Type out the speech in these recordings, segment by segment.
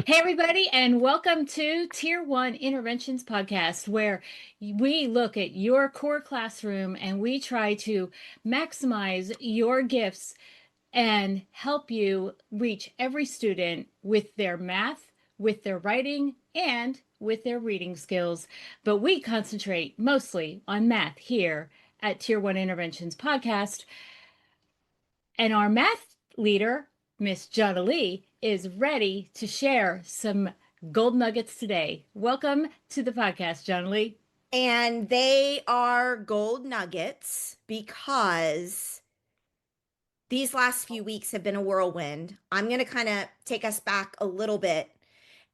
Hey, everybody, and welcome to Tier 1 Interventions Podcast, where we look at your core classroom and we try to maximize your gifts and help you reach every student with their math, with their writing, and with their reading skills. But we concentrate mostly on math here at Tier 1 Interventions Podcast. And our math leader, Miss Jonily, is ready to share some gold nuggets today. Welcome to the podcast, Jonily. And they are gold nuggets because these last few weeks have been a whirlwind. I'm going to kind of take us back a little bit.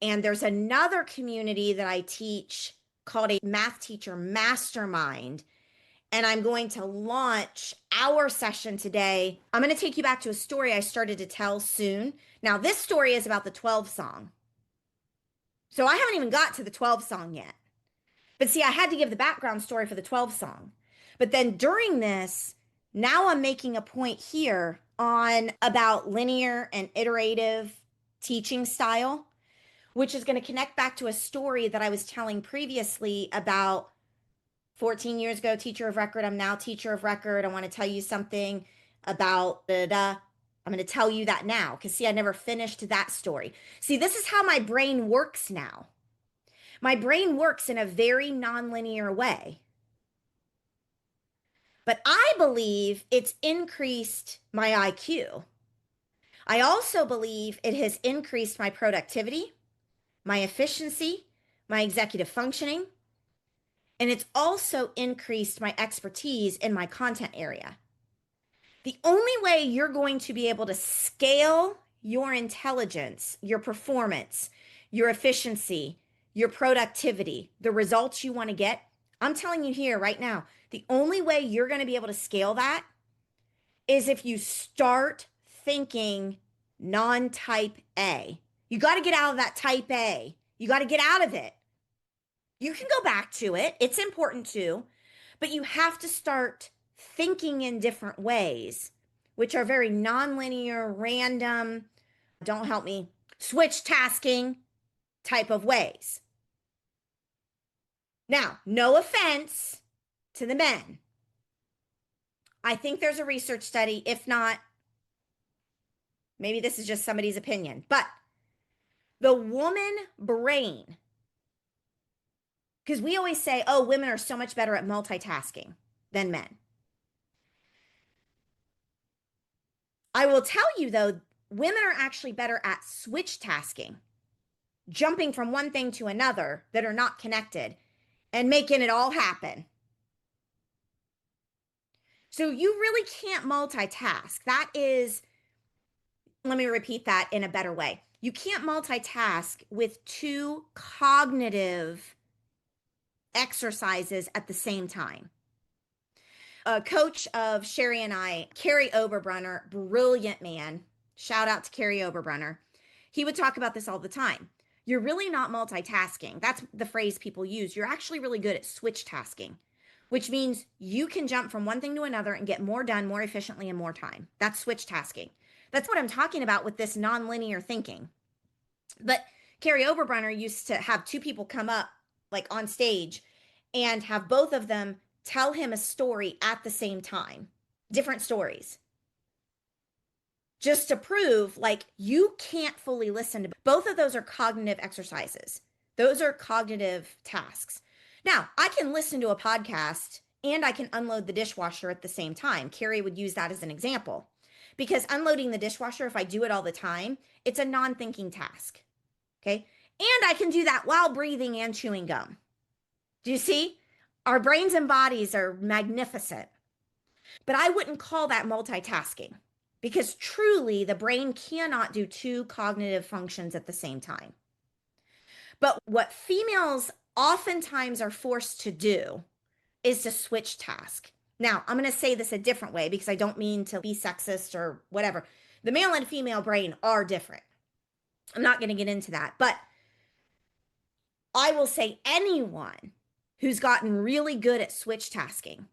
And there's another community that I teach called a math teacher mastermind. And I'm going to launch our session today. I'm going to take you back to a story I started to tell soon. Now, this story is about the 12 song. So I haven't even got to the 12 song yet. But see, I had to give the background story for the 12 song. But then during this, now I'm making a point here on about linear and iterative teaching style, which is going to connect back to a story that I was telling previously about 14 years ago, teacher of record. I'm now teacher of record. I want to tell you something about da, da, da. I'm going to tell you that now because see, I never finished that story. See, this is how my brain works now. My brain works in a very nonlinear way. But I believe it's increased my IQ. I also believe it has increased my productivity, my efficiency, my executive functioning, and it's also increased my expertise in my content area. The only way you're going to be able to scale your intelligence, your performance, your efficiency, your productivity, the results you want to get, I'm telling you here right now, the only way you're going to be able to scale that is if you start thinking non-type A. You got to get out of that type A. You got to get out of it. You can go back to it. It's important too, but you have to start thinking in different ways, which are very nonlinear, random, don't help me, switch tasking type of ways. Now, no offense to the men. I think there's a research study. If not, maybe this is just somebody's opinion, but the woman brain, because we always say, oh, women are so much better at multitasking than men. I will tell you though, women are actually better at switch tasking, jumping from one thing to another that are not connected and making it all happen. So you really can't multitask. That is, let me repeat that in a better way. You can't multitask with two cognitive exercises at the same time. A coach of Cheri and I, Cheri Oberbrunner, brilliant man. Shout out to Cheri Oberbrunner. He would talk about this all the time. You're really not multitasking. That's the phrase people use. You're actually really good at switch tasking, which means you can jump from one thing to another and get more done more efficiently in more time. That's switch tasking. That's what I'm talking about with this nonlinear thinking. But Cheri Oberbrunner used to have two people come up like on stage and have both of them tell him a story at the same time, different stories, just to prove like you can't fully listen to both of those are cognitive exercises. Those are cognitive tasks. Now, I can listen to a podcast and I can unload the dishwasher at the same time. Cheri would use that as an example because unloading the dishwasher, if I do it all the time, it's a non-thinking task. Okay. And I can do that while breathing and chewing gum. Do you see? Our brains and bodies are magnificent. But I wouldn't call that multitasking because truly the brain cannot do two cognitive functions at the same time. But what females oftentimes are forced to do is to switch task. Now, I'm going to say this a different way because I don't mean to be sexist or whatever. The male and female brain are different. I'm not going to get into that. But I will say anyone who's gotten really good at switch tasking,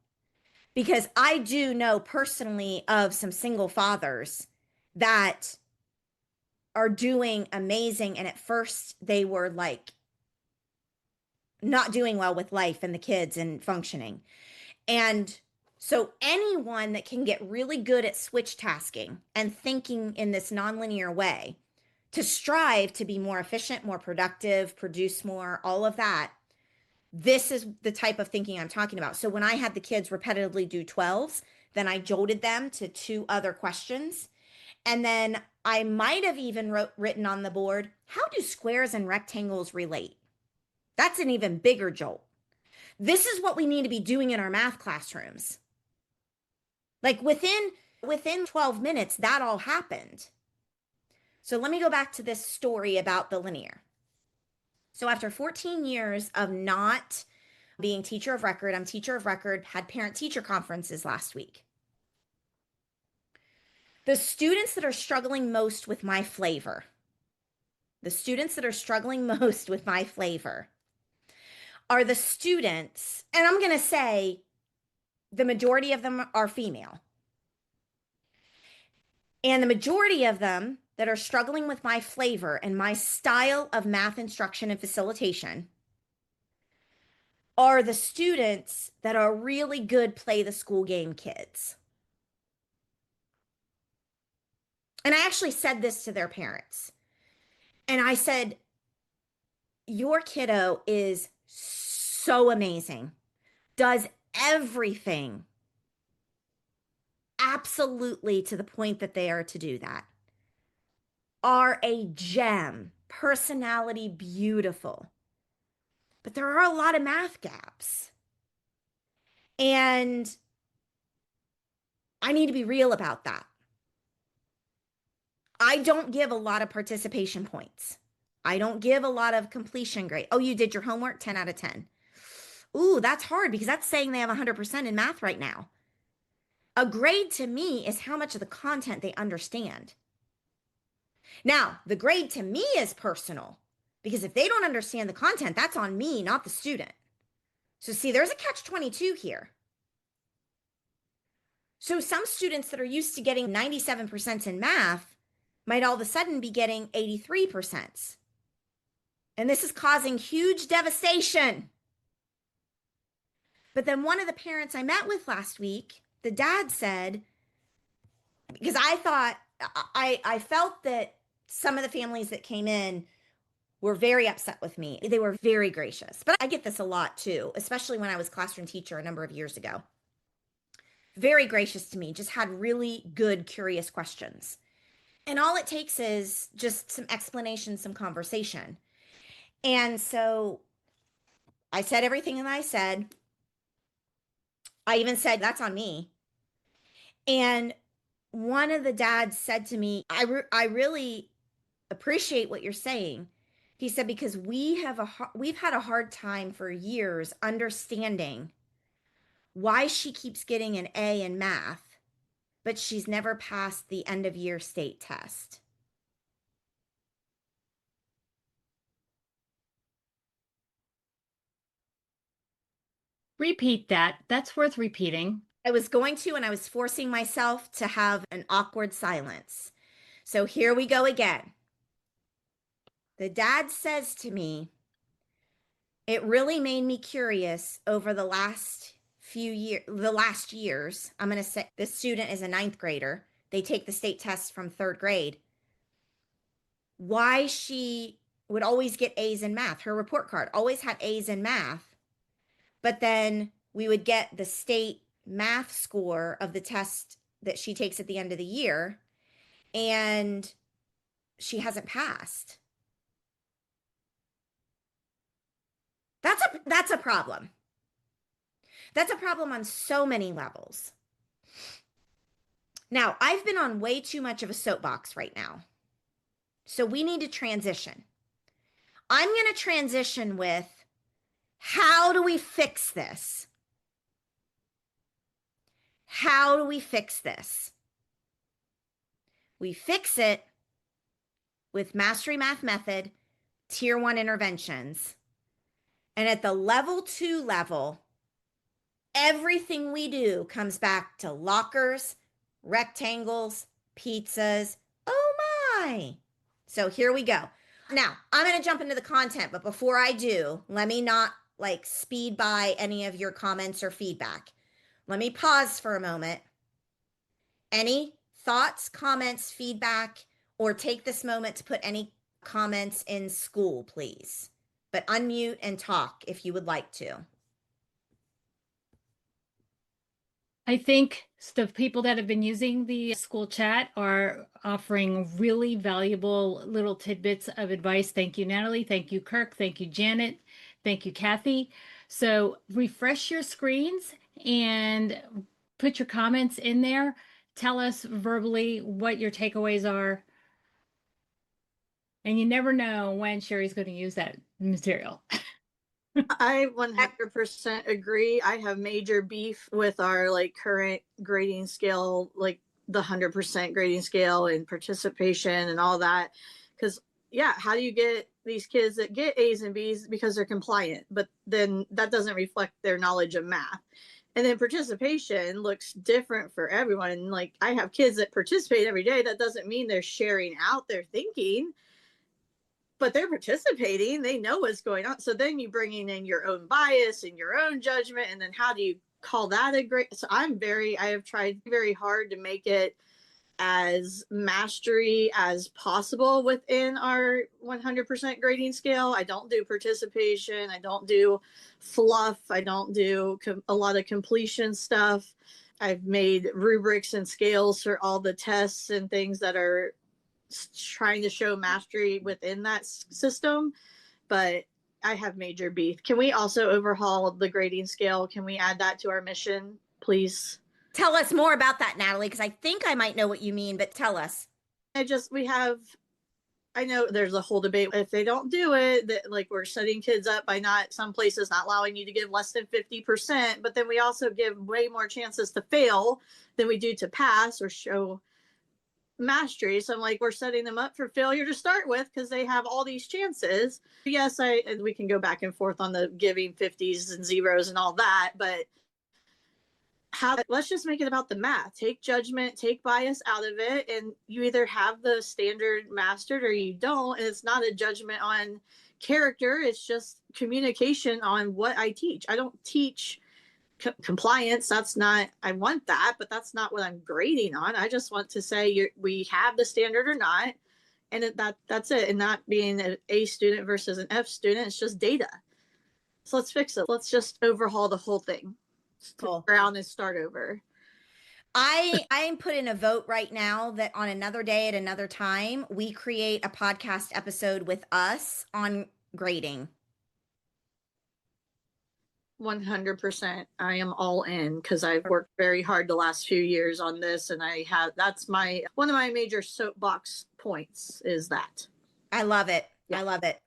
because I do know personally of some single fathers that are doing amazing. And at first, they were like not doing well with life and the kids and functioning. And so, anyone that can get really good at switch tasking and thinking in this nonlinear way to strive to be more efficient, more productive, produce more, all of that, this is the type of thinking I'm talking about. So, when I had the kids repetitively do 12s, then I jolted them to two other questions. And then I might have even written on the board, how do squares and rectangles relate? That's an even bigger jolt. This is what we need to be doing in our math classrooms. Like within 12 minutes, that all happened. So let me go back to this story about the linear. So after 14 years of not being teacher of record, I'm teacher of record, had parent teacher conferences last week. The students that are struggling most with my flavor, the students that are struggling most with my flavor are the students, and I'm going to say the majority of them are female. And the majority of them that are struggling with my flavor and my style of math instruction and facilitation are the students that are really good play the school game kids. And I actually said this to their parents. And I said, your kiddo is so amazing, does everything absolutely to the point that they are to do that, are a gem, personality beautiful. But there are a lot of math gaps. And I need to be real about that. I don't give a lot of participation points. I don't give a lot of completion grade. Oh, you did your homework? 10 out of 10. Ooh, that's hard because that's saying they have 100% in math right now. A grade to me is how much of the content they understand. Now, the grade to me is personal because if they don't understand the content, that's on me, not the student. So see, there's a catch-22 here. So some students that are used to getting 97% in math might all of a sudden be getting 83%. And this is causing huge devastation. But then one of the parents I met with last week, the dad said, because I thought, I felt that some of the families that came in were very upset with me. They were very gracious. But I get this a lot too, especially when I was classroom teacher a number of years ago. Very gracious to me, just had really good, curious questions. And all it takes is just some explanation, some conversation. And so I said everything that I said. I even said, that's on me. And one of the dads said to me, I really appreciate what you're saying. He said, because we've had a hard time for years understanding why she keeps getting an A in math, but she's never passed the end of year state test. Repeat that. That's worth repeating. I was going to, and I was forcing myself to have an awkward silence. So here we go again. The dad says to me, it really made me curious over the last years. I'm going to say this student is a ninth grader. They take the state test from third grade. Why she would always get A's in math. Her report card always had A's in math. But then we would get the state math score of the test that she takes at the end of the year, and she hasn't passed. That's a problem. That's a problem on so many levels. Now, I've been on way too much of a soapbox right now. So we need to transition. I'm going to transition with, how do we fix this? How do we fix this? We fix it with Mastery Math Method, Tier 1 interventions. And at the level 2 level, everything we do comes back to lockers, rectangles, pizzas. Oh my! So here we go. Now, I'm going to jump into the content, but before I do, let me not like speed by any of your comments or feedback. Let me pause for a moment. Any thoughts, comments, feedback, or take this moment to put any comments in school, please. But unmute and talk if you would like to. I think the people that have been using the school chat are offering really valuable little tidbits of advice. Thank you, Natalie. Thank you, Kirk. Thank you, Janet. Thank you, Kathy. So refresh your screens and put your comments in there. Tell us verbally what your takeaways are. And you never know when Cheri's going to use that material. I 100% agree. I have major beef with our like current grading scale, like the 100% grading scale and participation and all that. Because, yeah, how do you get these kids that get A's and B's because they're compliant, but then that doesn't reflect their knowledge of math? And then participation looks different for everyone. Like, I have kids that participate every day. That doesn't mean they're sharing out their thinking, but they're participating. They know what's going on. So then you bringing in your own bias and your own judgment. And then how do you call that a great? So I have tried very hard to make it as mastery as possible within our 100% grading scale. I don't do participation. I don't do fluff. I don't do a lot of completion stuff. I've made rubrics and scales for all the tests and things that are trying to show mastery within that system, but I have major beef. Can we also overhaul the grading scale? Can we add that to our mission, please? Tell us more about that, Natalie, because I think I might know what you mean, but tell us. I know there's a whole debate. If they don't do it, that like we're setting kids up by not some places not allowing you to give less than 50%, but then we also give way more chances to fail than we do to pass or show mastery. So I'm like, we're setting them up for failure to start with because they have all these chances. Yes, we can go back and forth on the giving 50s and zeros and all that, but let's just make it about the math. Take judgment, take bias out of it, and you either have the standard mastered or you don't. And it's not a judgment on character, it's just communication on what I teach. I don't teach compliance. That's not, I want that, but that's not what I'm grading on. I just want to say we have the standard or not, and that's it. And not being an A student versus an F student, it's just data. So let's fix it. Let's just overhaul the whole thing. Cool. Ground and start over. I am putting a vote right now that on another day at another time, we create a podcast episode with us on grading. 100%. I am all in because I've worked very hard the last few years on this, and that's one of my major soapbox points is that. I love it. Yeah. I love it.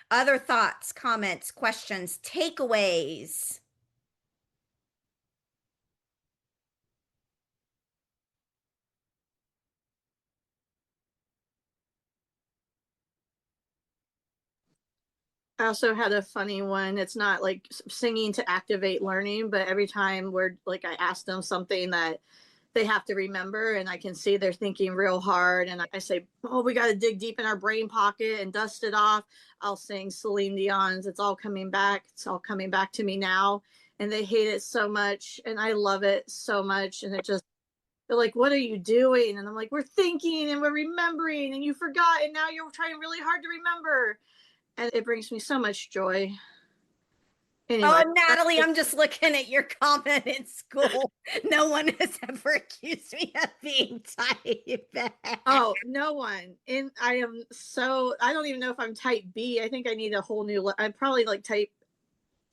Other thoughts, comments, questions, takeaways? I also had a funny one. It's not like singing to activate learning, but every time I ask them something that they have to remember, and I can see they're thinking real hard, and I say, oh, we got to dig deep in our brain pocket and dust it off. I'll sing Celine Dion's It's All Coming Back. It's all coming back to me now. And they hate it so much, and I love it so much. And they're like, what are you doing? And I'm like, we're thinking and we're remembering, and you forgot, and now you're trying really hard to remember. And it brings me so much joy. Anyway. Oh, Natalie, I'm just looking at your comment in school. No one has ever accused me of being type. Oh, no one. I don't even know if I'm type B. I think I need a whole new, I'm probably like type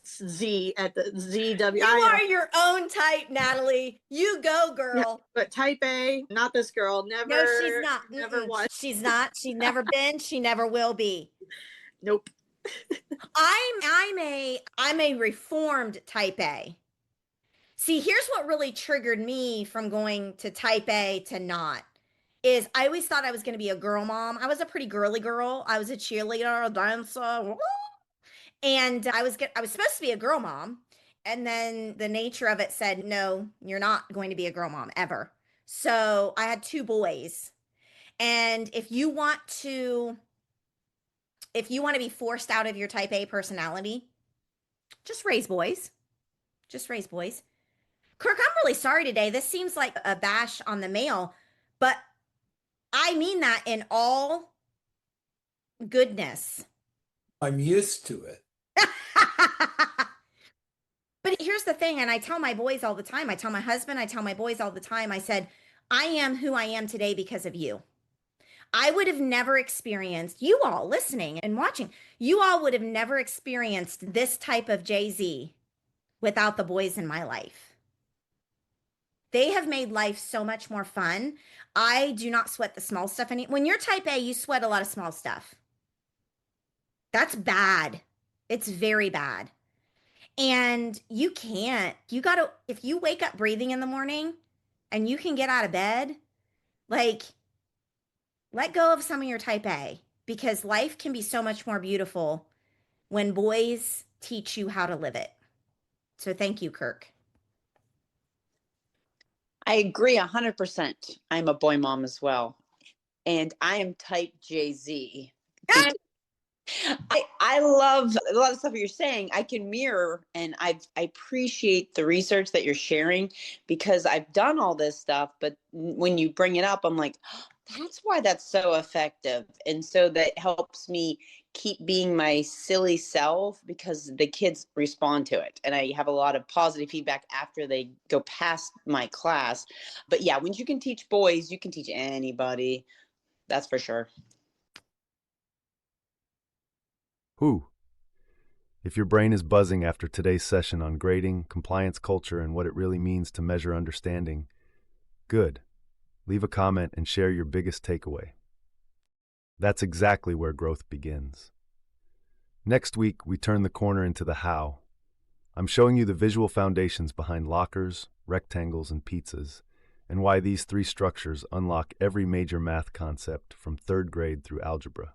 Z at the ZW. You are your own type, Natalie. You go, girl. Yeah, but type A, not this girl. Never. No, she's not. Never was. She's not. She's never been. She never will be. Nope. I'm a reformed type A. See, here's what really triggered me from going to type A to not is I always thought I was going to be a girl mom. I was a pretty girly girl. I was a cheerleader, a dancer, and I was supposed to be a girl mom. And then the nature of it said, no, you're not going to be a girl mom ever. So I had two boys. And if you want to be forced out of your type A personality, just raise boys. Just raise boys. Kirk, I'm really sorry today. This seems like a bash on the male, but I mean that in all goodness. I'm used to it. But here's the thing, and I tell my boys all the time, I tell my husband, I tell my boys all the time, I said, I am who I am today because of you. I would have never experienced, you all listening and watching, you all would have never experienced this type of Jay-Z without the boys in my life. They have made life so much more fun. I do not sweat the small stuff when you're type A, you sweat a lot of small stuff. That's bad. It's very bad. And you gotta, if you wake up breathing in the morning and you can get out of bed, like, let go of some of your type A, because life can be so much more beautiful when boys teach you how to live it. So thank you, Kirk. I agree 100%. I'm a boy mom as well. And I am type Jay-Z. I love a lot of stuff you're saying. I can mirror, and I appreciate the research that you're sharing, because I've done all this stuff. But when you bring it up, I'm like, oh, that's why that's so effective. And so that helps me keep being my silly self, because the kids respond to it. And I have a lot of positive feedback after they go past my class. But yeah, when you can teach boys, you can teach anybody. That's for sure. Whew. If your brain is buzzing after today's session on grading, compliance culture, and what it really means to measure understanding, good. Leave a comment and share your biggest takeaway. That's exactly where growth begins. Next week, we turn the corner into the how. I'm showing you the visual foundations behind lockers, rectangles, and pizzas, and why these three structures unlock every major math concept from third grade through algebra.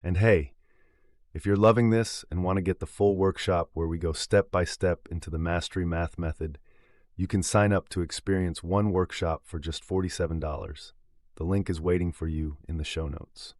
And hey, if you're loving this and want to get the full workshop where we go step by step into the Mastery Math Method, you can sign up to experience one workshop for just $47. The link is waiting for you in the show notes.